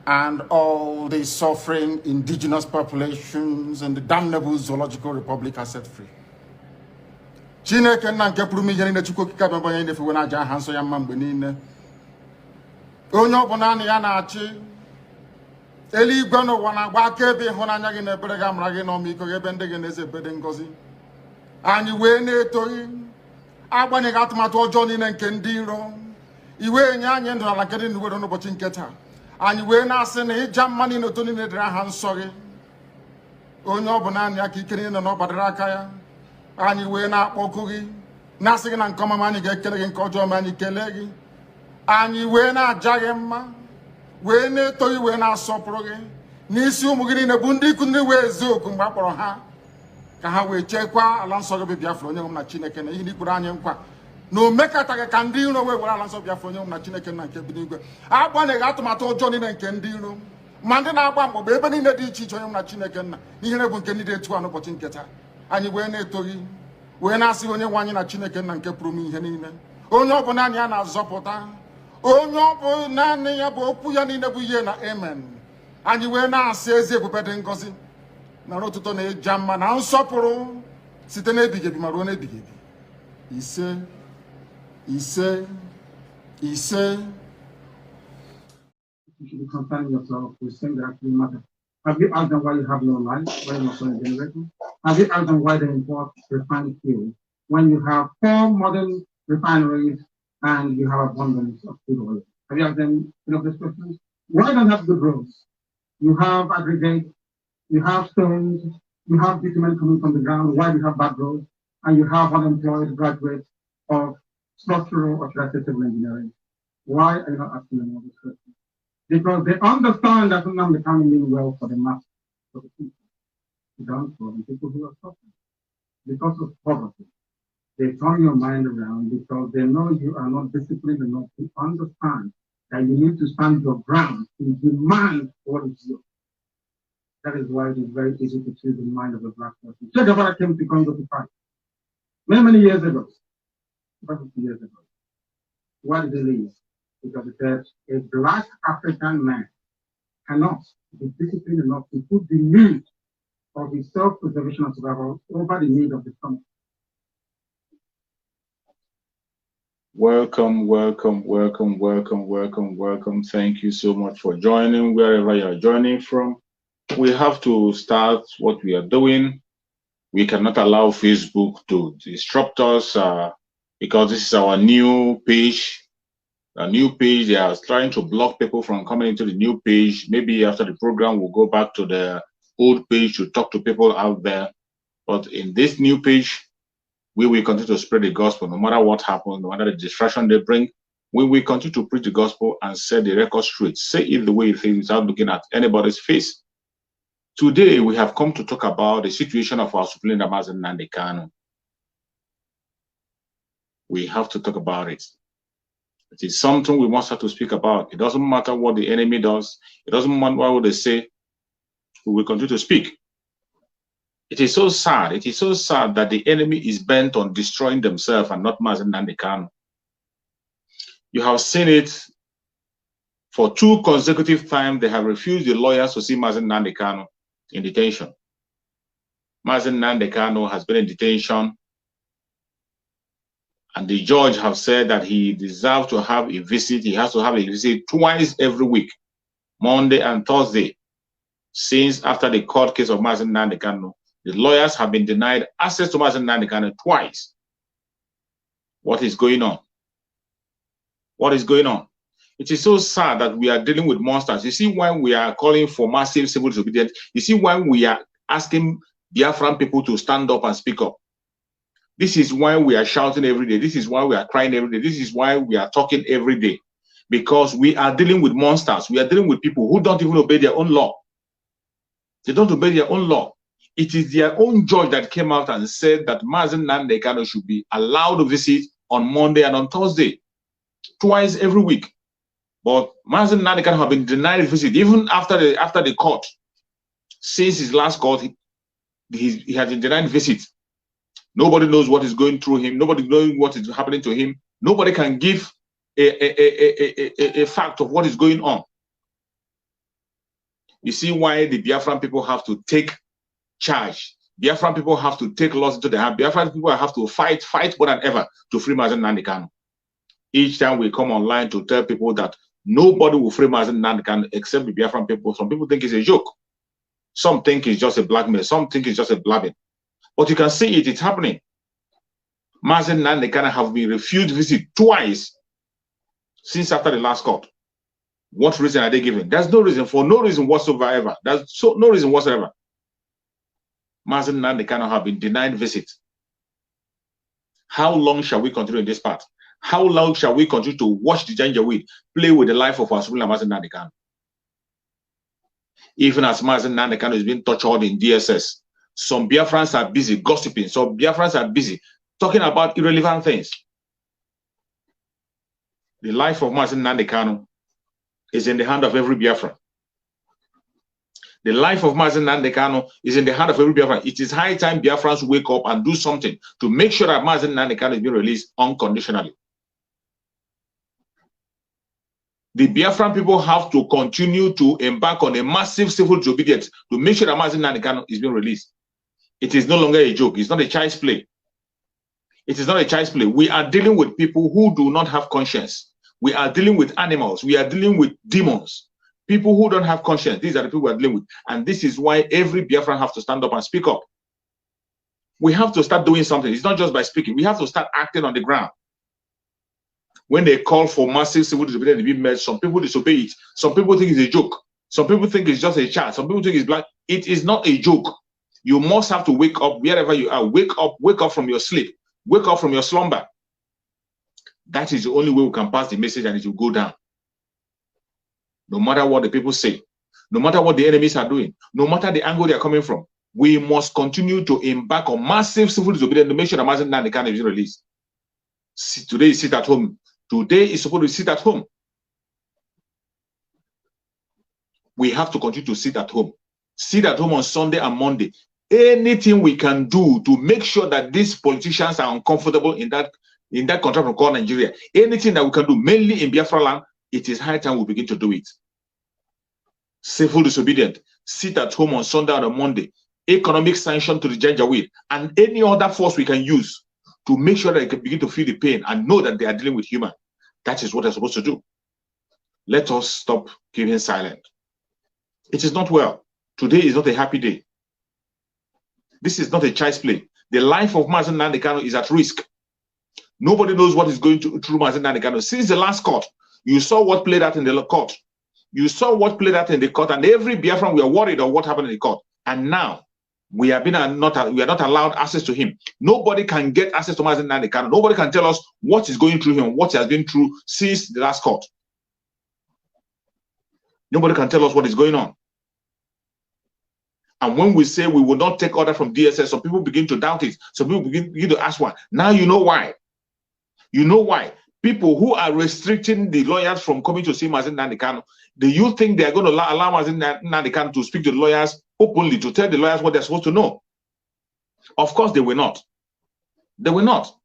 and all the suffering indigenous populations in the damnable zoological republic are set free. Chineke na nke pụrụ m ihe niile Chukwu okike abịa onye na-efe na aja aha nsọ ya mma mgbe niile. Onye ọbụla na ya na-achị eluigwe n'ụwa na-agba akaebe ịhụnanya gị na ebere gị amara gị n'ọmịiko gị ebe ndị gị na-eze ebede ngọzi. Anyị wee na-etoghị agbanyeghị atụmatụ ọjọọ niile nke ndị iro. Iwe nye anyị ndụ ala nke dị n'uwere n'ụbọchị nke taa. Anyị wee na-asị na ịja mma niile otu niile dịrị aha nsọ gị. Onye ọbụla na ya ka ike niile nọ n'ọbadịrị aka ya. Anyị wee na-akpọku gị na-asị gị na nke ọma anyị ga-ekele gị nke ọjọọ ma anyị kelee gị. Anyị wee na-aja gị mma wee na-eto gị wee na-asọpụrụ gị n'isi ụmụ gị niile bụ ndị ikwu ndị wee ezi oku mgbe a kpọrọ ha ka ha wee chekwaa ala nsọ gị bụ Biafra onye nwe m na Chineke na ihe n'ikpere anyị nkwa na o mekataghị ka ndị iro wee were ala nsọ Biafra onye nwe m na Chineke na nke bi n'igwe agbanyeghị atụmatụ ọjọọ niile nke ndị iro ma ndị na-agba mgbọgba ebe niile dị iche iche onye nwe m na Chineke nna n'ihere bụ nke ndị dị etu a n'ụbọchị nke taa. Anyị wee na-eto gị wee na-asị onye nwe anyị na Chineke nna nke pụrụ m ihe niile onye ọbụla anyị a na-azọpụta onye ọbụ naanị ya bụ okwu ya niile bụ ihe na amen. Anyị wee na-asị ezi ebube dị ngọzi na ọtụtụ na ịja mma na nsọpụrụ site n'ebighị ebi ma ruo n'ebighị ebi. Ise ise ise. You should be concerning yourself with things that actually matter. Have you asked them why you have no life, why you're not a generator? Have you asked them why they import refined fuel when you have 4 modern refineries and you have abundance of crude oil? Have you asked them these questions? Why don't you have good roads? You have aggregate, you have stones, you have bitumen coming from the ground. Why do you have bad roads? And you have unemployed graduates of structural or civil engineering. Why are you not asking them all these questions? Because they understand that Nnamdi Kanu mean well for the masses, for the people, down for the people who are suffering because of poverty. They turn your mind around because they know you are not disciplined enough to understand that you need to stand your ground and demand what is yours. That is why it is very easy to choose the mind of a black person. Che Guevara came to Congo to fight many years ago, about 50 years ago. Why did he leave? Because he said a black African man cannot be disciplined enough to put the need of his self-preservation and survival over the need of the country. Welcome. Thank you so much for joining wherever you are joining from. We have to start what we are doing. We cannot allow Facebook to disrupt us because this is our new page. A new page, they are trying to block people from coming into the new page. Maybe after the program, we'll go back to the old page to talk to people out there. But in this new page, we will continue to spread the gospel no matter what happens, no matter the distraction they bring. We will continue to preach the gospel and set the record straight. Say it the way it is without looking at anybody's face. Today, we have come to talk about the situation of our Supreme Leader Mazi Nnamdi Kanu. We have to talk about it. It is something we must have to speak about. It doesn't matter what the enemy does. It doesn't matter what they say. We will continue to speak. It is so sad. It is so sad that the enemy is bent on destroying themselves and not Mazi Nnamdi Kanu. You have seen it for 2 consecutive times. They have refused the lawyers to see Mazi Nnamdi Kanu in detention. Mazi Nnamdi Kanu has been in detention, and the judge have said that he deserves to have a visit. He has to have a visit twice every week, Monday and Thursday. Since after the court case of Mazi Nnamdi Kanu, the lawyers have been denied access to Mazi Nnamdi Kanu twice. What is going on? What is going on? It is so sad that we are dealing with monsters. You see why we are calling for massive civil disobedience? You see why we are asking Biafran people to stand up and speak up? This is why we are shouting every day. This is why we are crying every day. This is why we are talking every day. Because we are dealing with monsters. We are dealing with people who don't even obey their own law. They don't obey their own law. It is their own judge that came out and said that Mazi Nnamdi Kanu should be allowed to visit on Monday and on Thursday, twice every week. But Mazi Nnamdi Kanu have been denied a visit even after the court. Since his last court, he has been denied a visit. Nobody knows what is going through him. Nobody knows what is happening to him. Nobody can give a fact of what is going on. You see why the Biafran people have to take charge. Biafran people have to take laws into their hand. Biafran people have to fight more than ever to free Mazi Nnamdi Kanu. Each time we come online to tell people that nobody will free Mazi Nnamdi Kanu except the Biafran people. Some people think it's a joke. Some think it's just a blackmail. Some think it's just a blabbing. But you can see it's happening. Mazi Nnamdi Kanu have been refused visit twice since after the last court. What reason are they giving? There's no reason, for no reason whatsoever. There's no reason whatsoever. Mazi Nnamdi Kanu have been denied visit. How long shall we continue in this path? How long shall we continue to watch the Janjaweed play with the life of our Supreme Mazi Nnamdi Kanu? Even as Mazi Nnamdi Kanu is being tortured in DSS, some Biafrans are busy gossiping. Some Biafrans are busy talking about irrelevant things. The life of Mazi Nnamdi Kanu is in the hand of every Biafran. The life of Mazi Nnamdi Kanu is in the hand of every Biafran. It is high time Biafrans wake up and do something to make sure that Mazi Nnamdi Kanu is being released unconditionally. The Biafran people have to continue to embark on a massive civil disobedience to make sure that Mazi Nnamdi Kanu is being released. It is no longer a joke. It's not a child's play. It is not a child's play. We are dealing with people who do not have conscience. We are dealing with animals. We are dealing with demons. People who don't have conscience. These are the people we are dealing with. And this is why every Biafran has to stand up and speak up. We have to start doing something. It's not just by speaking. We have to start acting on the ground. When they call for massive civil disobedience to be made, some people disobey it. Some people think it's a joke. Some people think it's just a chat. Some people think it's black. It is not a joke. You must have to wake up wherever you are. Wake up from your sleep. Wake up from your slumber. That is the only way we can pass the message and it will go down. No matter what the people say, no matter what the enemies are doing, no matter the angle they are coming from, we must continue to embark on massive civil disobedience to make sure that Mazi Nnamdi Kanu is released. Today is sit at home. Today is supposed to sit at home. We have to continue to sit at home. Sit at home on Sunday and Monday. Anything we can do to make sure that these politicians are uncomfortable in that country we call Nigeria. Anything that we can do, mainly in Biafra land, it is high time we begin to do it. Civil disobedient. Sit at home on Sunday and on Monday. Economic sanction to the Janjaweed and any other force we can use to make sure that they can begin to feel the pain and know that they are dealing with human. That is what they're supposed to do. Let us stop keeping silent. It is not well. Today is not a happy day. This is not a child's play. The life of Mazi Nnamdi Kanu is at risk. Nobody knows what is going through Mazi Nnamdi Kanu. Since the last court, you saw what played out in the court. You saw what played out in the court, and every Biafran we are worried of what happened in the court. And now we are not allowed access to him. Nobody can get access to Mazi Nnamdi Kanu. Nobody can tell us what is going through him, what he has been through since the last court. Nobody can tell us what is going on. And when we say we will not take order from DSS, some people begin to doubt it. Some people begin to ask why. Now you know why. You know why. People who are restricting the lawyers from coming to see Mazi Nnamdi Kanu, do you think they are going to allow Mazi Nnamdi Kanu to speak to the lawyers openly, to tell the lawyers what they're supposed to know? Of course they will not. They will not.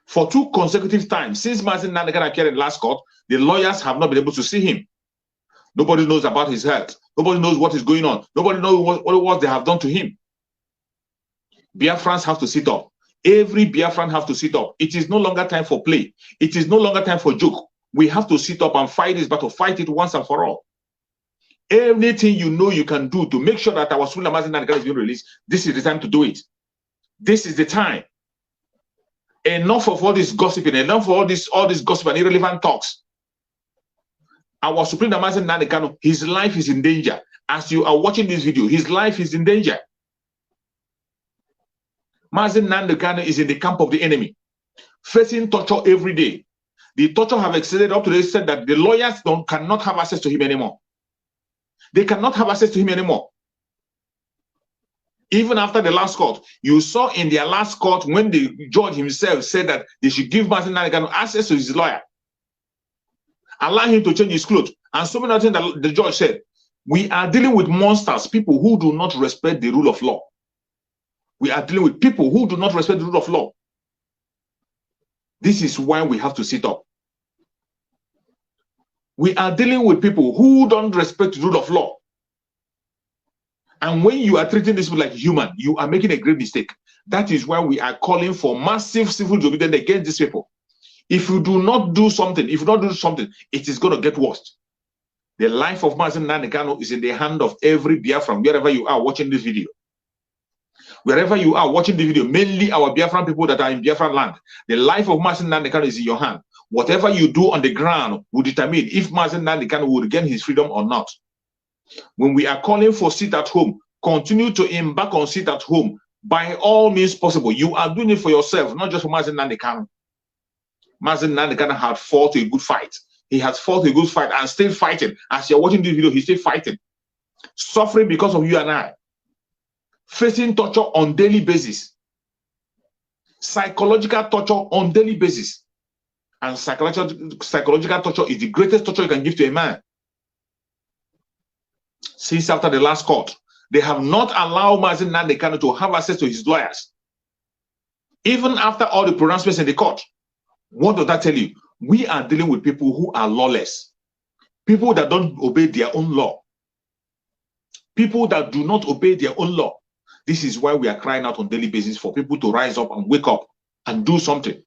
For 2 consecutive times, since Mazi Nnamdi Kanu appeared in last court, the lawyers have not been able to see him. Nobody knows about his health. Nobody knows what is going on. Nobody knows what they have done to him. Biafrans have to sit up. Every Biafran have to sit up. It is no longer time for play. It is no longer time for joke. We have to sit up and fight this battle, fight it once and for all. Anything you know you can do to make sure that our Supreme Mazi Nnamdi Kanu is being released, this is the time to do it. This is the time. Enough of all this gossiping, enough of all this gossip and irrelevant talks. Our Supreme Mazi Nnamdi Kanu, his life is in danger. As you are watching this video, his life is in danger. Mazi Nnamdi Kanu is in the camp of the enemy, facing torture every day. The torture have extended up to the extent that the lawyers cannot have access to him anymore. They cannot have access to him anymore. Even after the last court, you saw in their last court when the judge himself said that they should give Mazi Nnamdi Kanu access to his lawyer, allow him to change his clothes, and so many other things that the judge said. We are dealing with monsters, people who do not respect the rule of law. We are dealing with people who do not respect the rule of law. This is why we have to sit up. We are dealing with people who don't respect the rule of law. And when you are treating this like human, you are making a great mistake. That is why we are calling for massive civil disobedience against these people. If you do not do something, it is going to get worse. The life of Mazi Nnamdi Kanu is in the hand of every Biafran, wherever you are watching this video. Wherever you are watching the video, mainly our Biafran people that are in Biafran land, the life of Mazi Nnamdi Kanu is in your hand. Whatever you do on the ground will determine if Mazi Nnamdi Kanu will regain his freedom or not. When we are calling for sit at home, continue to embark on sit at home by all means possible. You are doing it for yourself, not just for Mazi Nnamdi Kanu. Mazi Nnamdi Kanu had fought a good fight. He has fought a good fight and still fighting. As you're watching this video, he's still fighting. Suffering because of you and I. Facing torture on daily basis. Psychological torture on daily basis. And psychological torture is the greatest torture you can give to a man. Since after the last court, they have not allowed Mazi Nnamdi Kanu to have access to his lawyers. Even after all the pronouncements in the court. What does that tell you? We are dealing with people who are lawless. People that don't obey their own law. People that do not obey their own law. This is why we are crying out on a daily basis for people to rise up and wake up and do something.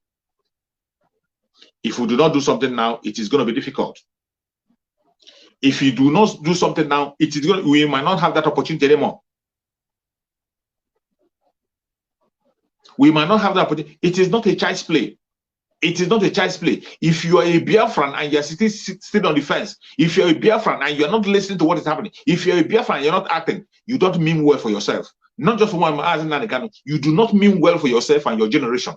If we do not do something now, it is going to be difficult. If you do not do something now, we might not have that opportunity anymore. We might not have that opportunity. It is not a child's play. It is not a child's play. If you are a Biafran and you are sitting on the fence, if you're a Biafran and you are not listening to what is happening, if you're a Biafran and you're not acting, you don't mean well for yourself. Not just for one Mazi Nnamdi Kanu. You do not mean well for yourself and your generation.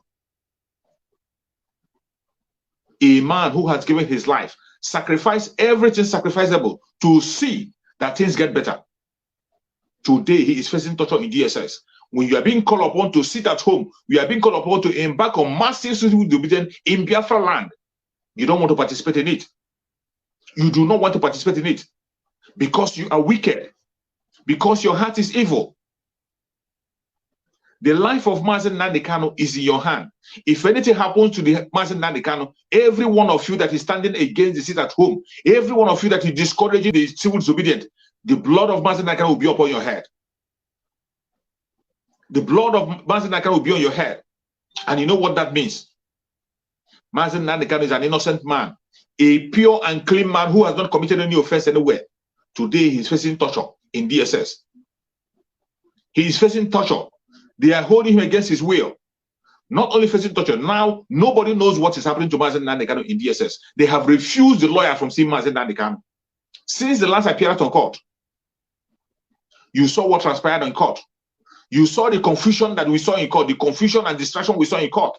A man who has given his life, sacrificed everything sacrificable to see that things get better. Today, he is facing torture in DSS. When you are being called upon to sit at home, you are being called upon to embark on massive civil disobedience in Biafra land. You don't want to participate in it. You do not want to participate in it because you are wicked, because your heart is evil. The life of Mazi Nnamdi Kanu is in your hand. If anything happens to the Mazi Nnamdi Kanu, every one of you that is standing against the sit at home, every one of you that is discouraging the civil disobedience, the blood of Mazi Nnamdi Kanu will be upon your head. The blood of Mazi Nnamdi Kanu will be on your head. And you know what that means? Mazi Nnamdi Kanu is an innocent man, a pure and clean man who has not committed any offense anywhere. Today, he is facing torture in DSS. He is facing torture. They are holding him against his will. Not only facing torture, now nobody knows what is happening to Mazi Nnamdi Kanu in DSS. They have refused the lawyer from seeing Mazi Nnamdi Kanu. Since the last appearance on court, you saw what transpired in court. You saw the confusion that we saw in court, the confusion and distraction we saw in court.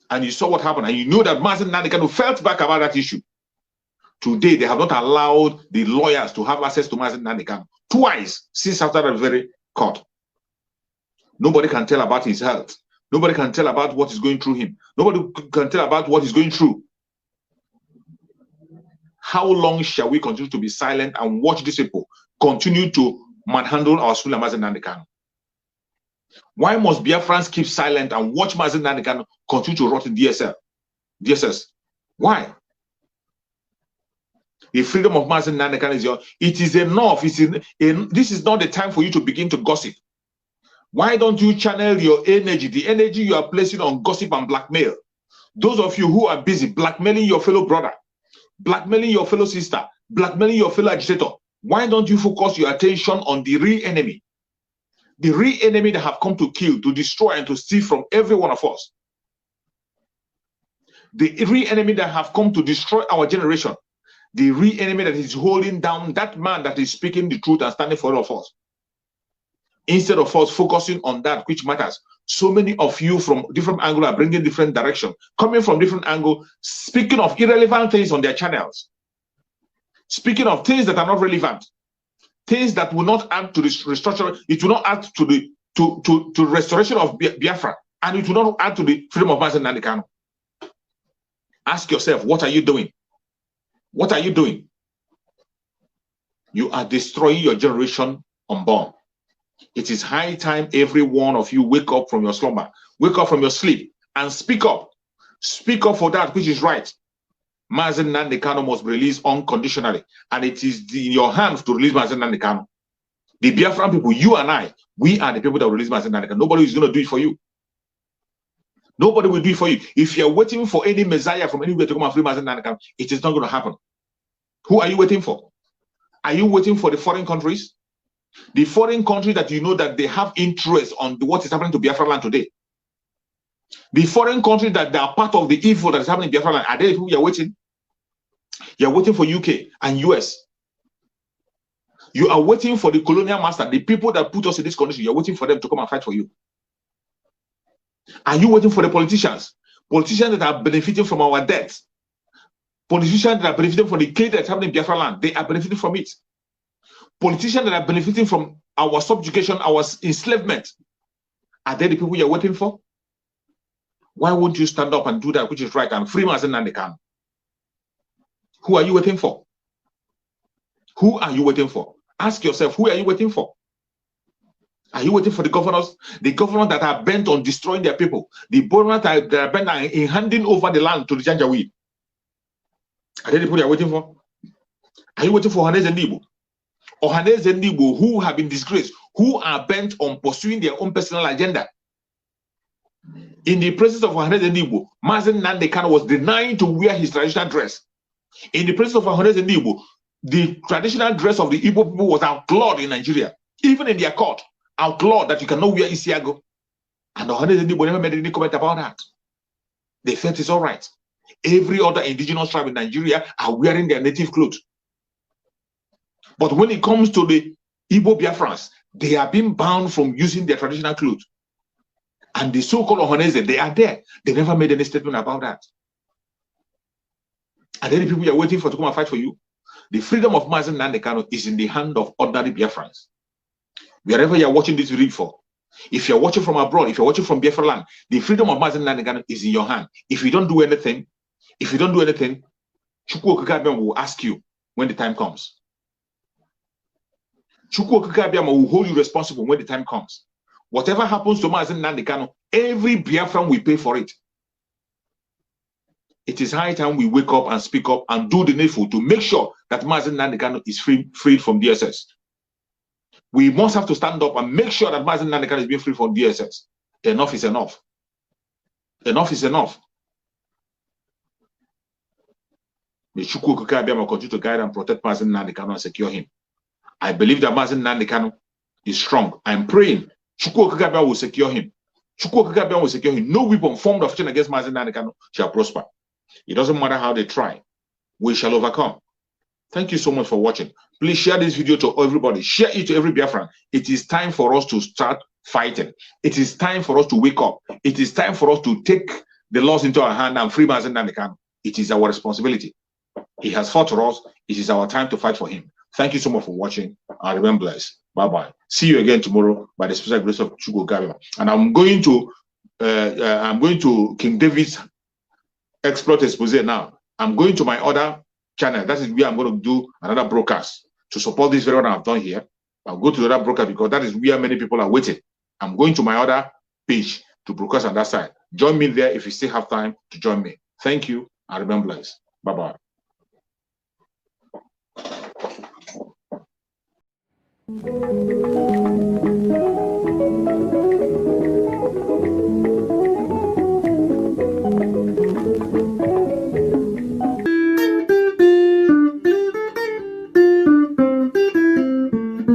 And you saw what happened, and you know that Mazi Nnamdi Kanu felt back about that issue. Today, they have not allowed the lawyers to have access to Mazi Nnamdi Kanu. Twice since after that very court. Nobody can tell about his health. Nobody can tell about what is going through him. Nobody can tell about what he's going through. How long shall we continue to be silent and watch these people continue to manhandle our Sula Mazi Nnamdi Kanu? Why must Biafrans keep silent and watch Mazi Nnamdi Kanu continue to rot in DSS? Why? The freedom of Mazi Nnamdi Kanu is yours. It is enough. This is not the time for you to begin to gossip. Why don't you channel your energy, the energy you are placing on gossip and blackmail? Those of you who are busy blackmailing your fellow brother, blackmailing your fellow sister, blackmailing your fellow agitator, why don't you focus your attention on the real enemy? The real enemy that have come to kill, to destroy, and to steal from every one of us. The real enemy that have come to destroy our generation. The real enemy that is holding down that man that is speaking the truth and standing for all of us. Instead of us focusing on that which matters, so many of you from different angles are bringing different direction, coming from different angles, speaking of irrelevant things on their channels, speaking of things that are not relevant, things that will not add to the restructuring, it will not add to the restoration of Biafra, and it will not add to the freedom of Mazi Nnamdi Kanu. Ask yourself, what are you doing? What are you doing? You are destroying your generation unborn. It is high time every one of you wake up from your slumber, wake up from your sleep, and speak up. Speak up for that which is right. Mazi Nnamdi Kanu must be released unconditionally. And it is in your hands to release Mazi Nnamdi Kanu. The Biafran people, you and I, we are the people that will release Mazi Nnamdi Kanu. Nobody is going to do it for you. Nobody will do it for you. If you're waiting for any messiah from anywhere to come and free Mazi Nnamdi Kanu, it is not going to happen. Who are you waiting for? Are you waiting for the foreign countries? The foreign countries that you know that they have interest on what is happening to Biafra land today. The foreign countries that they are part of the evil that is happening in Biafra land. Are they who you're waiting? You're waiting for UK and US. You are waiting for the colonial master, the people that put us in this condition. You're waiting for them to come and fight for you. Are you waiting for the politicians? Politicians that are benefiting from our debts. Politicians that are benefiting from the case that's happening in Biafra land. They are benefiting from it. Politicians that are benefiting from our subjugation, our enslavement. Are they the people you're waiting for? Why won't you stand up and do that which is right and free Mazi Nnamdi Kanu? Who are you waiting for? Who are you waiting for? Ask yourself, who are you waiting for? Are you waiting for the governors? The governors that are bent on destroying their people. The governors that are bent on in handing over the land to the Janjaweed. Are they the people you are waiting for? Are you waiting for Ohaneze Ndigbo? Ohaneze Ndigbo who have been disgraced, who are bent on pursuing their own personal agenda. In the presence of Ohaneze Ndigbo, Mazi Nnamdi Kanu was denying to wear his traditional dress. In the presence of Ohaneze Ndigbo, the traditional dress of the Ipob people was outlawed in Nigeria. Even in their court, outlawed that you cannot wear Isiago. And Ohaneze Ndigbo never made any comment about that. They felt it's all right. Every other indigenous tribe in Nigeria are wearing their native clothes. But when it comes to the Igbo Biafrans, they are being bound from using their traditional clothes. And the so-called Ohaneze, they are there. They never made any statement about that. Are there the people you are waiting for to come and fight for you? The freedom of Mazi Nnamdi Kanu is in the hand of ordinary Biafrans. Wherever you are watching this video for, if you're watching from abroad, if you're watching from Biafra land, the freedom of Mazi Nnamdi Kanu is in your hand. If you don't do anything, Chukwu Okike will ask you when the time comes. Chukwu Okike will hold you responsible when the time comes. Whatever happens to Mazi Nnamdi Kanu, every Biafran will pay for it. It is high time we wake up and speak up and do the needful to make sure that Mazi Nnamdi Kanu is freed from DSS. We must have to stand up and make sure that Mazi Nnamdi Kanu is being free from DSS. Enough is enough. Enough is enough. May Chukwu Okike continue to guide and protect Mazi Nnamdi Kanu and secure him. I believe that Mazi Nnamdi Kanu is strong. I'm praying Chukwu Okike will secure him. Chukwu Okike will secure him. No weapon formed of action against Mazi Nnamdi Kanu shall prosper. It doesn't matter how they try. We shall overcome. Thank you so much for watching. Please share this video to everybody. Share it to every Biafran. It is time for us to start fighting. It is time for us to wake up. It is time for us to take the laws into our hand and free Mazi Nnamdi Kanu. It is our responsibility. He has fought for us. It is our time to fight for him. Thank you so much for watching. I remain blessed. Bye-bye. See you again tomorrow by the special grace of Chukwu Okike. And I'm going to King David's exploit expose now. I'm going to my other channel. That is where I'm going to do another broadcast to support this very one I've done here. I'll go to the other broadcast because that is where many people are waiting. I'm going to my other page to broadcast on that side. Join me there if you still have time to join me. Thank you. I remain blessed. Bye-bye. Thank you.